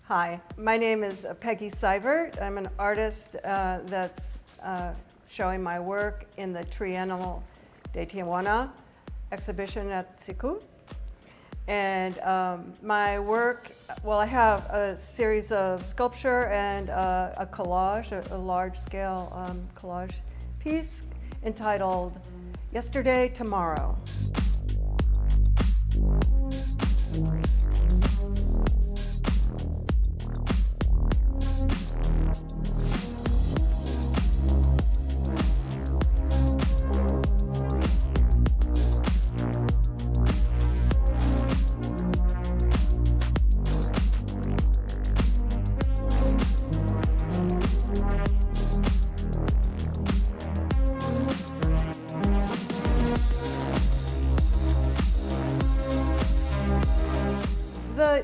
Hi, my name is Peggy Sivert. I'm an artist that's showing my work in the Trienal de Tijuana exhibition at cecut. And my work, well, I have a series of sculpture and a collage, a large-scale collage piece entitled Yesterday, Tomorrow.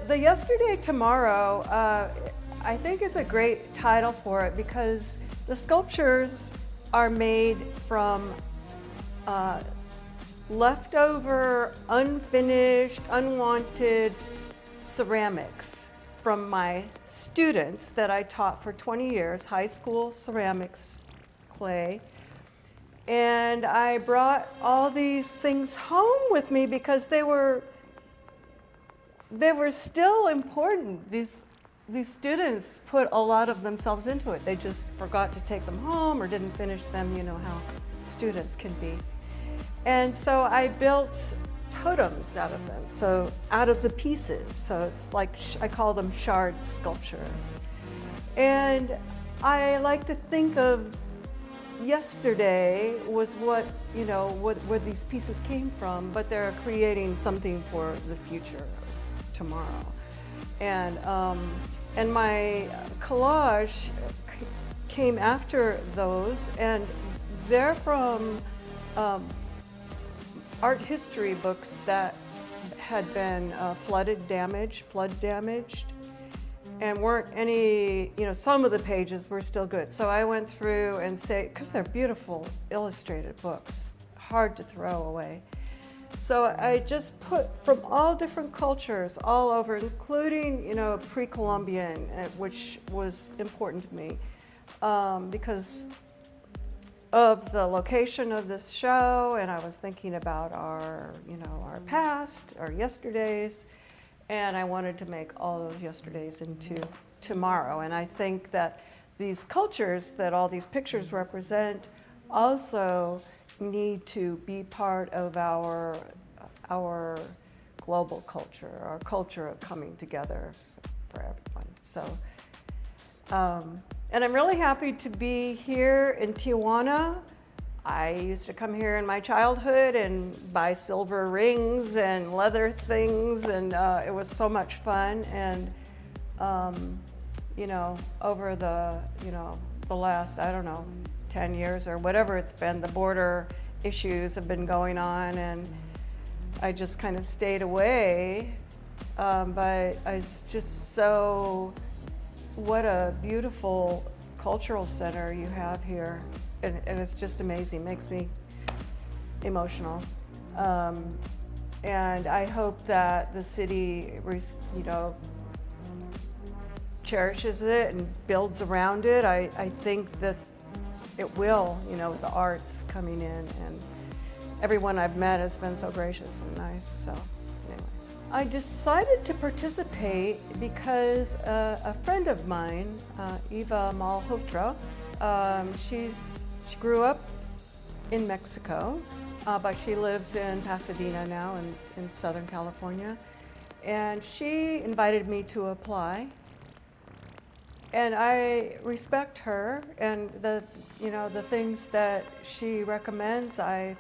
The Yesterday Tomorrow, I think is a great title for it because the sculptures are made from leftover, unfinished, unwanted ceramics from my students that I taught for 20 years, high school ceramics clay. And I brought all these things home with me because they were still important. These students put a lot of themselves into it. They just forgot to take them home or didn't finish them, you know how students can be. And so I built totems out of them, so out of the pieces. So it's like, I call them shard sculptures. And I like to think of yesterday was what, you know, where these pieces came from, but they're creating something for the future. Tomorrow. And my collage came after those, and they're from art history books that had been flood damaged, and weren't any, you know, some of the pages were still good. So I went through and because they're beautiful illustrated books, hard to throw away. So I just put from all different cultures all over, including, you know, pre-Columbian, which was important to me because of the location of this show, and I was thinking about our, you know, our past, our yesterdays, and I wanted to make all those yesterdays into tomorrow. And I think that these cultures that all these pictures represent also need to be part of our global culture, our culture of coming together for everyone. So, and I'm really happy to be here in Tijuana. I used to come here in my childhood and buy silver rings and leather things, and it was so much fun. And you know, over the last, I don't know, 10 years or whatever it's been, the border issues have been going on, and I just kind of stayed away, but it's just so, what a beautiful cultural center you have here, and it's just amazing, makes me emotional. And I hope that the city, you know, cherishes it and builds around it. I think that it will, you know, with the arts coming in, and everyone I've met has been so gracious and nice. So anyway, I decided to participate because a friend of mine, 𝗜𝗏𝗁𝗁𝗁, she grew up in Mexico, but she lives in Pasadena now in Southern California, and she invited me to apply. And I respect her, and the things that she recommends I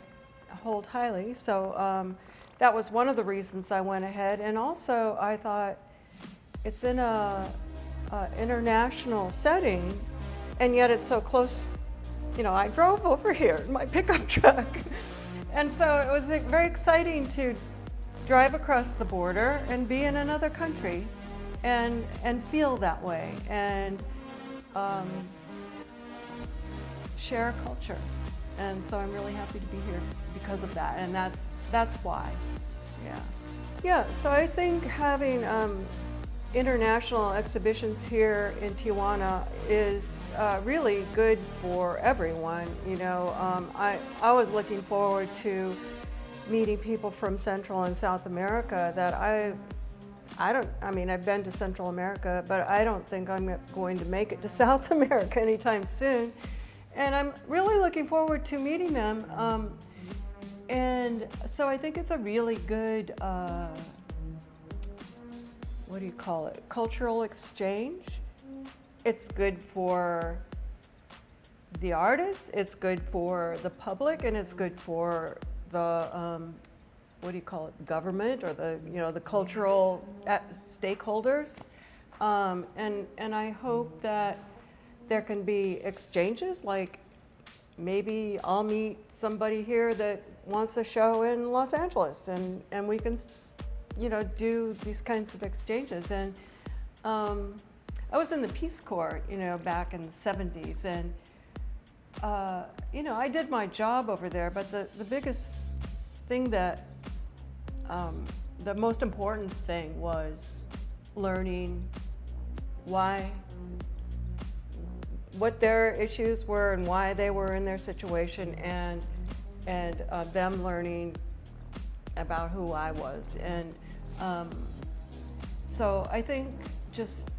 hold highly. So that was one of the reasons I went ahead. And also I thought it's in a international setting, and yet it's so close. You know, I drove over here in my pickup truck. And so it was very exciting to drive across the border and be in another country and feel that way, and share cultures. And so I'm really happy to be here because of that, and that's why. Yeah. So I think having international exhibitions here in Tijuana is really good for everyone. You know, I was looking forward to meeting people from Central and South America that I mean, I've been to Central America, but I don't think I'm going to make it to South America anytime soon. And I'm really looking forward to meeting them. And so I think it's a really good, what do you call it, cultural exchange. It's good for the artists, it's good for the public, and it's good for the, what do you call it, government, or the, you know, the cultural stakeholders. And I hope that there can be exchanges, like maybe I'll meet somebody here that wants a show in Los Angeles, and we can, you know, do these kinds of exchanges. And I was in the Peace Corps, you know, back in the 70s, and you know, I did my job over there, but the biggest thing that, the most important thing was learning what their issues were and why they were in their situation, and them learning about who I was. And so I think just,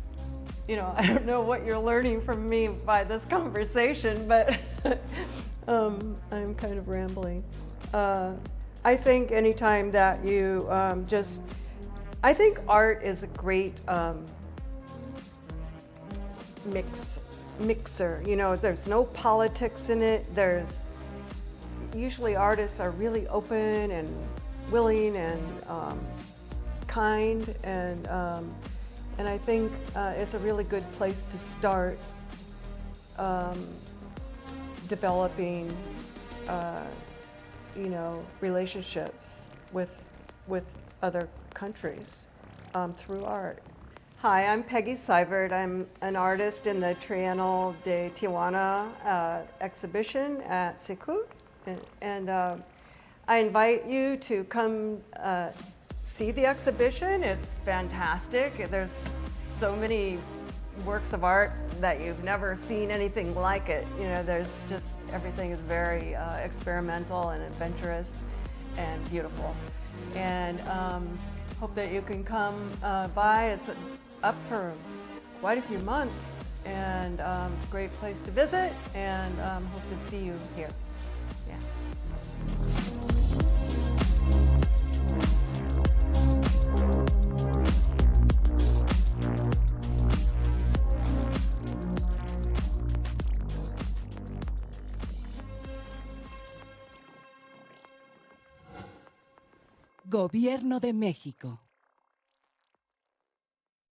you know, I don't know what you're learning from me by this conversation, but I'm kind of rambling. I think anytime that you I think art is a great mixer. You know, there's no politics in it. Usually artists are really open and willing and kind, and I think it's a really good place to start developing, you know, relationships with other countries through art. Hi, I'm Peggy Sivert. I'm an artist in the Trienal de Tijuana exhibition at Secut, and I invite you to come see the exhibition. It's fantastic. There's so many works of art that you've never seen anything like it. You know, there's just, everything is very experimental and adventurous and beautiful. And hope that you can come by. It's up for quite a few months, and it's a great place to visit, and hope to see you here. Yeah. Gobierno de México.